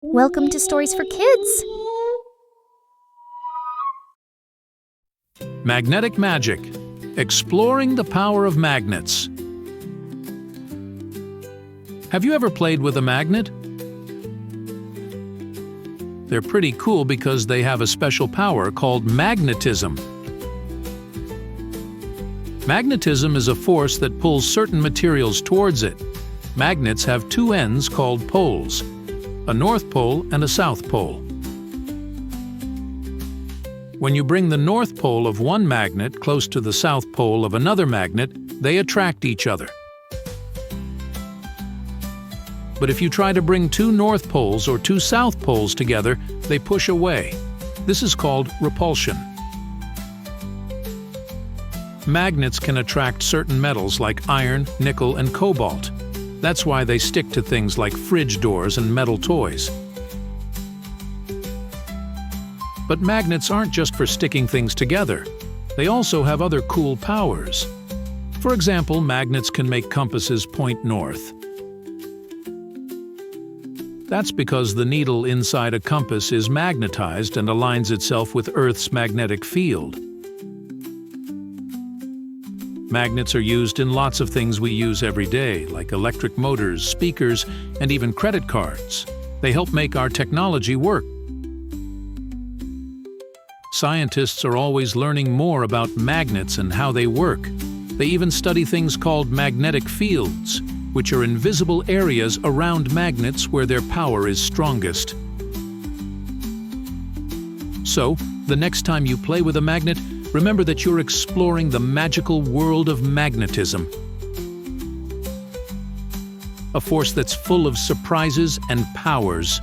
Welcome to Stories for Kids! Magnetic Magic – Exploring the Power of Magnets. Have you ever played with a magnet? They're pretty cool because they have a special power called magnetism. Magnetism is a force that pulls certain materials towards it. Magnets have two ends called poles, a north pole and a south pole. When you bring the north pole of one magnet close to the south pole of another magnet, they attract each other. But if you try to bring two north poles or two south poles together, they push away. This is called repulsion. Magnets can attract certain metals like iron, nickel, and cobalt. That's why they stick to things like fridge doors and metal toys. But magnets aren't just for sticking things together. They also have other cool powers. For example, magnets can make compasses point north. That's because the needle inside a compass is magnetized and aligns itself with Earth's magnetic field. Magnets are used in lots of things we use every day, like electric motors, speakers, and even credit cards. They help make our technology work. Scientists are always learning more about magnets and how they work. They even study things called magnetic fields, which are invisible areas around magnets where their power is strongest. So, the next time you play with a magnet, remember that you're exploring the magical world of magnetism. A force that's full of surprises and powers.